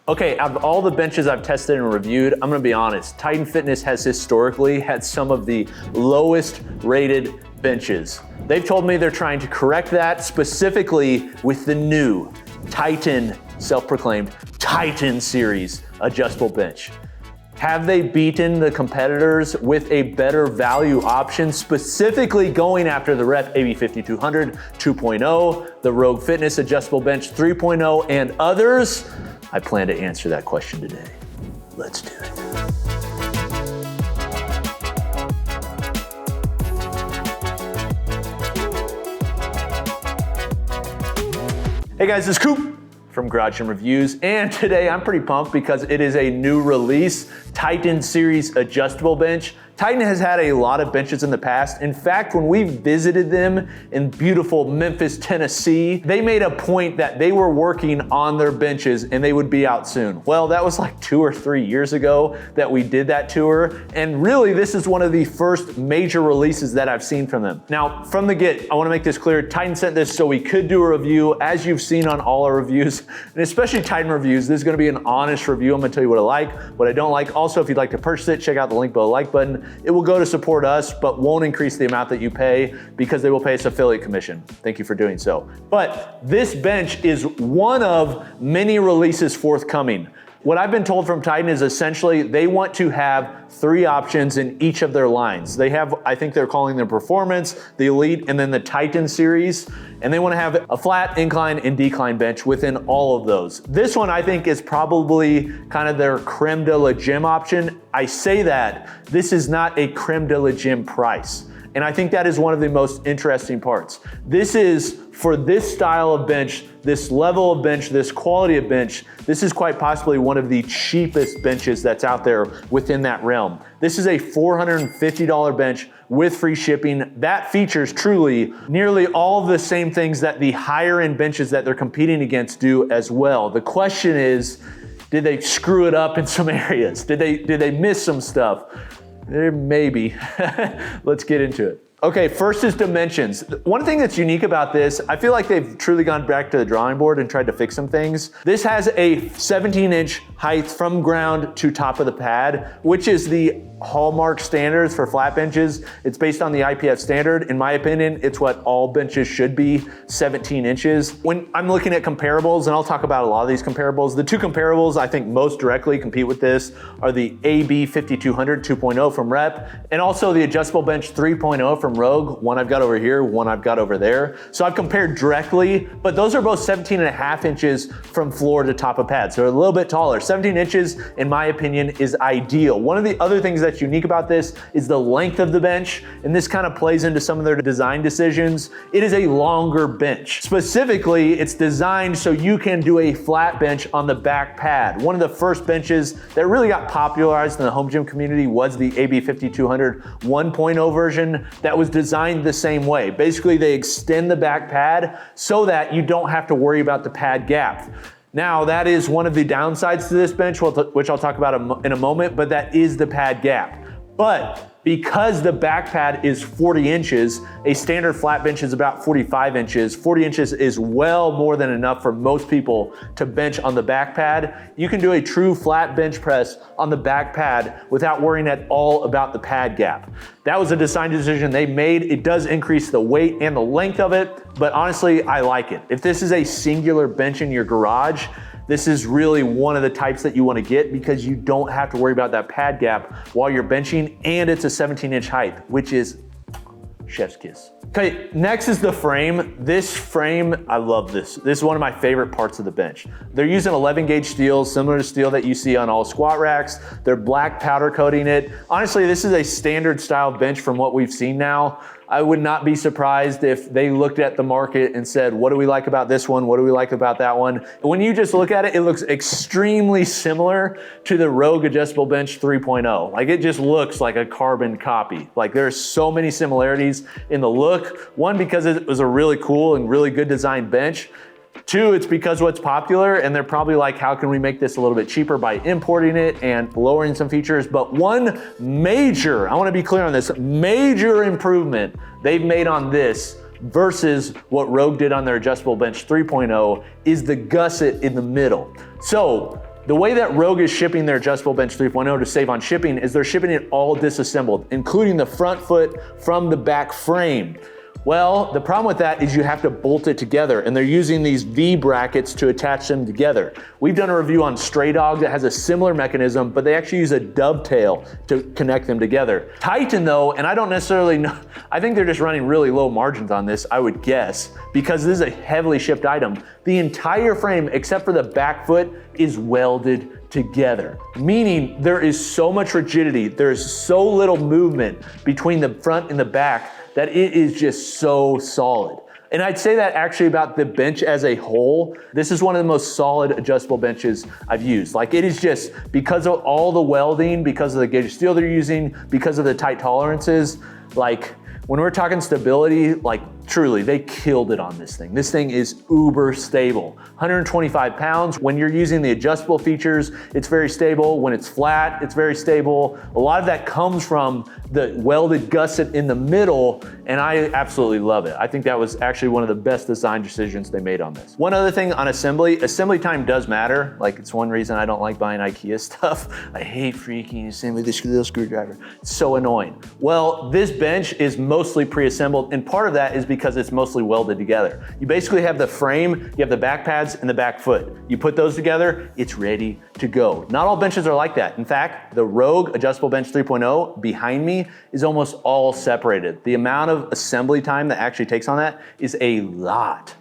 Okay, out of all the benches I've tested and reviewed, I'm gonna be honest, Titan Fitness has historically had some of the lowest rated benches. They've told me they're trying to correct that, specifically with the new Titan, self-proclaimed Titan series adjustable bench. Have they beaten the competitors with a better value option, specifically going after the Rep AB5200 2.0, the Rogue Fitness adjustable bench 3.0, and others? I plan to answer that question today. Let's do it. Hey guys, it's Coop from Garage Gym Reviews, and today I'm pretty pumped because it is a new release, Titan Series adjustable bench. Titan has had a lot of benches in the past. In fact, when we visited them in beautiful Memphis, Tennessee, they made a point that they were working on their benches and they would be out soon. Well, that was like 2 or 3 years ago that we did that tour. And really, this is one of the first major releases that I've seen from them. Now, from the get, I wanna make this clear, Titan sent this so we could do a review, as you've seen on all our reviews, and especially Titan reviews. This is gonna be an honest review. I'm gonna tell you what I like, what I don't like. Also, if you'd like to purchase it, check out the link below the like button. It will go to support us, but won't increase the amount that you pay because they will pay us affiliate commission. Thank you for doing so. But this bench is one of many releases forthcoming. What I've been told from Titan is essentially they want to have 3 options in each of their lines. They have, I think they're calling them Performance, the Elite, and then the Titan series. And they want to have a flat, incline, and decline bench within all of those. This one I think is probably kind of their creme de la gym option. I say that, this is not a creme de la gym price. And I think that is one of the most interesting parts. This is, for this style of bench, this level of bench, this quality of bench, this is quite possibly one of the cheapest benches that's out there within that realm. This is a $450 bench with free shipping. That features truly nearly all of the same things that the higher end benches that they're competing against do as well. The question is, did they screw it up in some areas? Did they miss some stuff? Maybe. Let's get into it. Okay, first is dimensions. One thing that's unique about this, I feel like they've truly gone back to the drawing board and tried to fix some things. This has a 17-inch height from ground to top of the pad, which is the hallmark standards for flat benches. It's based on the IPF standard. In my opinion, it's what all benches should be, 17 inches. When I'm looking at comparables, and I'll talk about a lot of these comparables, the 2 comparables I think most directly compete with this are the AB5200 2.0 from Rep, and also the adjustable bench 3.0 from Rogue. One I've got over here, one I've got over there. So I've compared directly, but those are both 17.5 inches from floor to top of pad. So a little bit taller. 17 inches, in my opinion, is ideal. One of the other things that's unique about this is the length of the bench, and this kind of plays into some of their design decisions. It is a longer bench. Specifically, it's designed so you can do a flat bench on the back pad. One of the first benches that really got popularized in the home gym community was the AB5200 1.0 version that was designed the same way. Basically, they extend the back pad so that you don't have to worry about the pad gap. Now, that is one of the downsides to this bench, which I'll talk about in a moment, but that is the pad gap. But because the back pad is 40 inches, a standard flat bench is about 45 inches. 40 inches is well more than enough for most people to bench on the back pad. You can do a true flat bench press on the back pad without worrying at all about the pad gap. That was a design decision they made. It does increase the weight and the length of it, but honestly, I like it. If this is a singular bench in your garage, this is really one of the types that you want to get because you don't have to worry about that pad gap while you're benching, and it's a 17-inch height, which is chef's kiss. Okay, next is the frame. This frame, I love this. This is one of my favorite parts of the bench. They're using 11 gauge steel, similar to steel that you see on all squat racks. They're black powder coating it. Honestly, this is a standard style bench from what we've seen now. I would not be surprised if they looked at the market and said, what do we like about this one? What do we like about that one? When you just look at it, it looks extremely similar to the Rogue Adjustable Bench 3.0. Like, it just looks like a carbon copy. Like, there's so many similarities in the look. One, because it was a really cool and really good designed bench. 2, it's because what's popular, and they're probably like, how can we make this a little bit cheaper by importing it and lowering some features? But one major, I wanna be clear on this, major improvement they've made on this versus what Rogue did on their adjustable bench 3.0 is the gusset in the middle. So The way that Rogue is shipping their adjustable bench 3.0 to save on shipping is they're shipping it all disassembled, including the front foot from the back frame. Well, the problem with that is you have to bolt it together, and they're using these V brackets to attach them together. We've done a review on Stray Dog that has a similar mechanism, but they actually use a dovetail to connect them together. Titan though, and I don't necessarily know, I think they're just running really low margins on this, I would guess, because this is a heavily shipped item. The entire frame, except for the back foot, is welded together, meaning there is so much rigidity, there's so little movement between the front and the back that it is just so solid. And I'd say that actually about the bench as a whole, this is one of the most solid adjustable benches I've used. Like, it is just, because of all the welding, because of the gauge of steel they're using, because of the tight tolerances, like, when we're talking stability, like, truly, they killed it on this thing. This thing is uber stable. 125 pounds. When you're using the adjustable features, it's very stable. When it's flat, it's very stable. A lot of that comes from the welded gusset in the middle, and I absolutely love it. I think that was actually one of the best design decisions they made on this. One other thing on assembly time does matter. Like, it's one reason I don't like buying IKEA stuff. I hate freaking assembly with this little screwdriver. It's so annoying. Well, this bench is mostly pre-assembled, and part of that is because it's mostly welded together. You basically have the frame, you have the back pads, and the back foot. You put those together, it's ready to go. Not all benches are like that. In fact, the Rogue Adjustable Bench 3.0 behind me is almost all separated. The amount of assembly time that actually takes on that is a lot.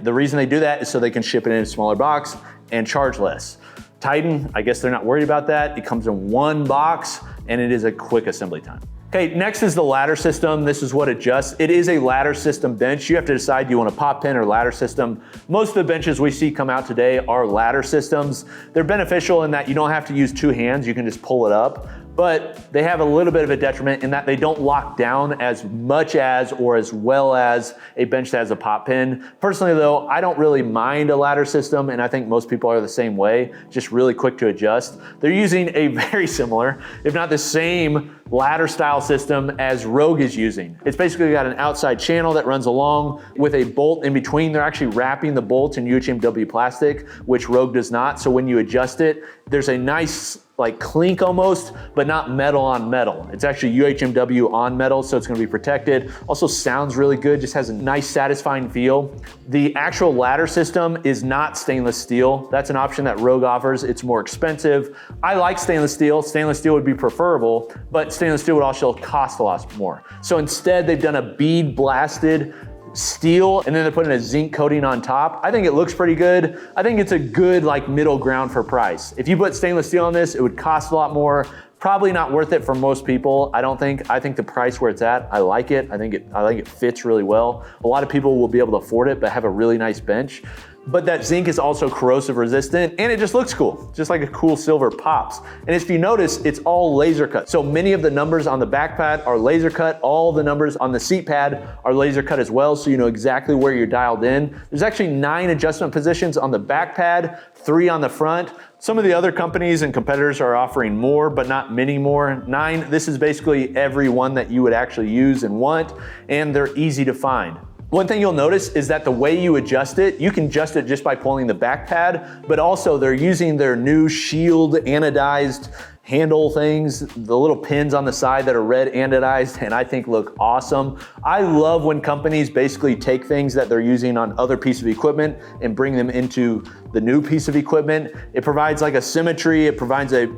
The reason they do that is so they can ship it in a smaller box and charge less. Titan, I guess they're not worried about that. It comes in one box and it is a quick assembly time. Okay, next is the ladder system. This is what adjusts. It is a ladder system bench. You have to decide, do you want a pop pin or ladder system? Most of the benches we see come out today are ladder systems. They're beneficial in that you don't have to use two hands, you can just pull it up. But they have a little bit of a detriment in that they don't lock down as much as or as well as a bench that has a pop pin. Personally though, I don't really mind a ladder system, and I think most people are the same way, just really quick to adjust. They're using a very similar, if not the same, ladder style system as Rogue is using. It's basically got an outside channel that runs along with a bolt in between. They're actually wrapping the bolts in UHMW plastic, which Rogue does not. So when you adjust it, there's a nice like clink almost, but not metal on metal. It's actually UHMW on metal, so it's gonna be protected. Also sounds really good, just has a nice satisfying feel. The actual ladder system is not stainless steel. That's an option that Rogue offers. It's more expensive. I like stainless steel. Stainless steel would be preferable, but stainless steel would also cost a lot more. So instead they've done a bead blasted steel, and then they're putting a zinc coating on top. I think it looks pretty good. I think it's a good like middle ground for price. If you put stainless steel on this, it would cost a lot more. Probably not worth it for most people, I don't think. I think the price where it's at, I like it. I think it fits really well. A lot of people will be able to afford it, but have a really nice bench. But that zinc is also corrosive resistant, and it just looks cool, just like a cool silver pops. And if you notice, it's all laser cut. So many of the numbers on the back pad are laser cut. All the numbers on the seat pad are laser cut as well, so you know exactly where you're dialed in. There's actually 9 adjustment positions on the back pad, 3 on the front. Some of the other companies and competitors are offering more, but not many more. 9, this is basically every one that you would actually use and want, and they're easy to find. One thing you'll notice is that the way you adjust it, you can adjust it just by pulling the back pad, but also they're using their new Shield anodized handle things, the little pins on the side that are red anodized, and I think look awesome. I love when companies basically take things that they're using on other pieces of equipment and bring them into the new piece of equipment. It provides like a symmetry, it provides a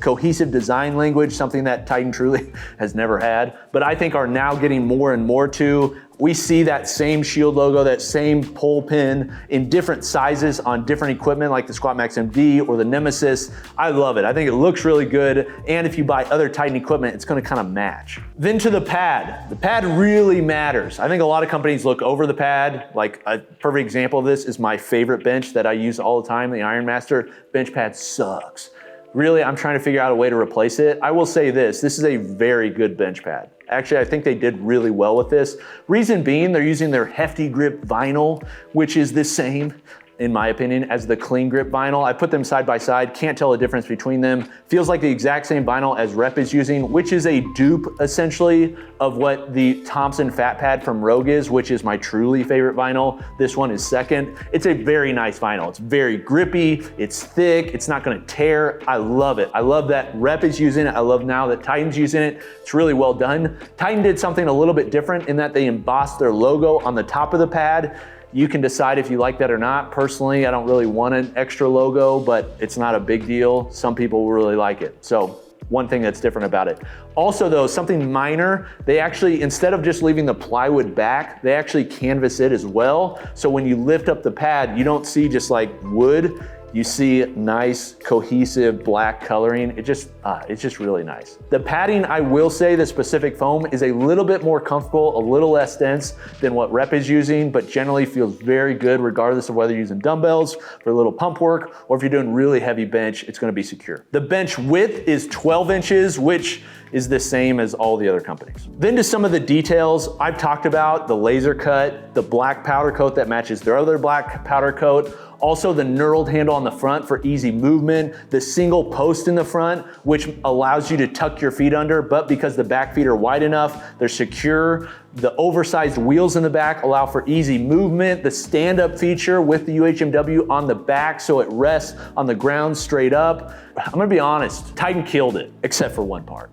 cohesive design language, something that Titan truly has never had, but I think are now getting more and more to. We see that same Shield logo, that same pull pin in different sizes on different equipment like the Squat Max MD or the Nemesis. I love it. I think it looks really good. And if you buy other Titan equipment, it's gonna kind of match. Then to the pad. The pad really matters. I think a lot of companies look over the pad. Like a perfect example of this is my favorite bench that I use all the time, the Ironmaster. Bench pad sucks. Really, I'm trying to figure out a way to replace it. I will say this is a very good bench pad. Actually, I think they did really well with this. Reason being, they're using their Hefty Grip vinyl, which is the same in my opinion, as the clean grip vinyl. I put them side by side, can't tell the difference between them. Feels like the exact same vinyl as Rep is using, which is a dupe essentially of what the Thompson Fat Pad from Rogue is, which is my truly favorite vinyl. This one is second. It's a very nice vinyl. It's very grippy, it's thick, it's not gonna tear. I love it. I love that Rep is using it. I love now that Titan's using it. It's really well done. Titan did something a little bit different in that they embossed their logo on the top of the pad. You can decide if you like that or not. Personally, I don't really want an extra logo, but it's not a big deal. Some people will really like it. So one thing that's different about it. Also though, something minor, they actually, instead of just leaving the plywood back, they actually canvas it as well. So when you lift up the pad, you don't see just like wood, you see nice cohesive black coloring. It's just really nice. The padding, I will say the specific foam is a little bit more comfortable, a little less dense than what Rep is using, but generally feels very good regardless of whether you're using dumbbells for a little pump work, or if you're doing really heavy bench, it's gonna be secure. The bench width is 12 inches, which is the same as all the other companies. Then to some of the details I've talked about, the laser cut, the black powder coat that matches their other black powder coat, also the knurled handle on the front for easy movement, the single post in the front, which allows you to tuck your feet under, but because the back feet are wide enough, they're secure. The oversized wheels in the back allow for easy movement. The stand-up feature with the UHMW on the back so it rests on the ground straight up. I'm gonna be honest, Titan killed it, except for one part.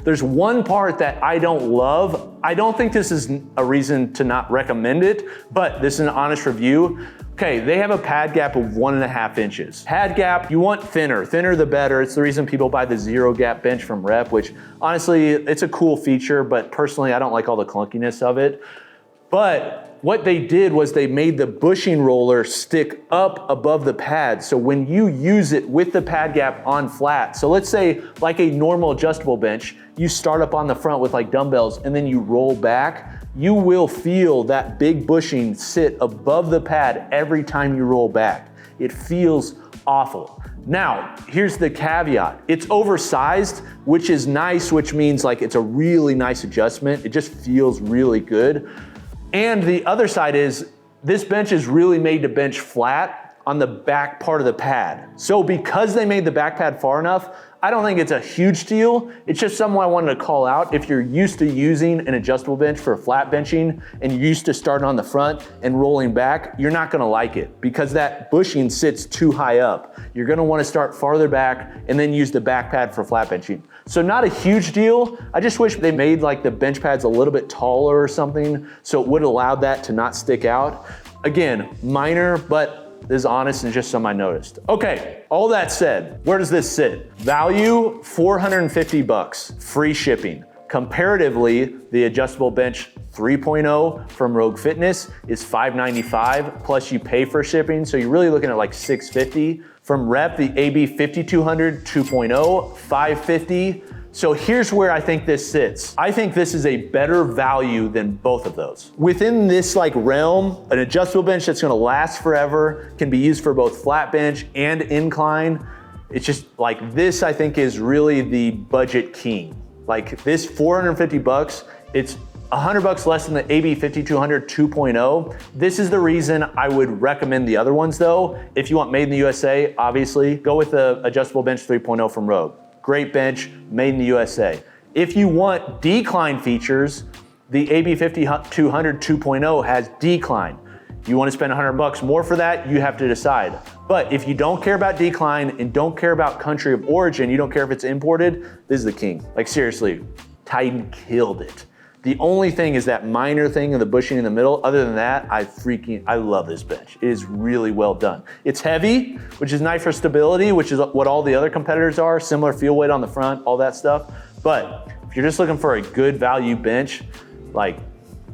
There's one part that I don't love. I don't think this is a reason to not recommend it, but this is an honest review. Okay, they have a pad gap of 1.5 inches. Pad gap, you want thinner the better. It's the reason people buy the zero gap bench from Rep, which honestly, it's a cool feature, but personally, I don't like all the clunkiness of it. But what they did was they made the bushing roller stick up above the pad. So when you use it with the pad gap on flat, so let's say like a normal adjustable bench, you start up on the front with like dumbbells and then you roll back, you will feel that big bushing sit above the pad every time you roll back. It feels awful. Now, here's the caveat. It's oversized, which is nice, which means like it's a really nice adjustment. It just feels really good. And the other side is this bench is really made to bench flat on the back part of the pad. So because they made the back pad far enough, I don't think it's a huge deal. It's just something I wanted to call out. If you're used to using an adjustable bench for flat benching and you're used to starting on the front and rolling back, you're not gonna like it because that bushing sits too high up. You're gonna wanna start farther back and then use the back pad for flat benching. So not a huge deal. I just wish they made like the bench pads a little bit taller or something so it would allow that to not stick out. Again, minor, but this is honest and just something I noticed. Okay, all that said, where does this sit? Value, $450, free shipping. Comparatively, the adjustable bench 3.0 from Rogue Fitness is $595, plus you pay for shipping, so you're really looking at like $650. From Rep, the AB 5200 2.0, $550. So here's where I think this sits. I think this is a better value than both of those. Within this like realm, an adjustable bench that's gonna last forever, can be used for both flat bench and incline. It's just like this, I think is really the budget king. Like this $450, it's $100 less than the AB 5200 2.0. This is the reason I would recommend the other ones though. If you want made in the USA, obviously, go with the adjustable bench 3.0 from Rogue. Great bench, made in the USA. If you want decline features, the AB 5200 2.0 has decline. You want to spend $100 more for that, you have to decide. But if you don't care about decline and don't care about country of origin, you don't care if it's imported, this is the king. Like seriously, Titan killed it. The only thing is that minor thing of the bushing in the middle. Other than that, I love this bench. It is really well done. It's heavy, which is nice for stability, which is what all the other competitors are, similar feel weight on the front, all that stuff. But if you're just looking for a good value bench, like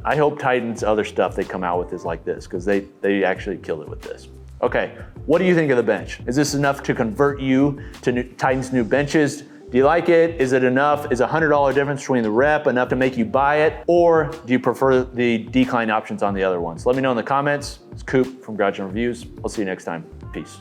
I hope Titan's other stuff they come out with is like this, because they actually killed it with this. Okay, what do you think of the bench? Is this enough to convert you to Titan's new benches? Do you like it? Is it enough? Is $100 difference between the Rep enough to make you buy it? Or do you prefer the decline options on the other ones? Let me know in the comments. It's Coop from Garage Gym Reviews. I'll see you next time. Peace.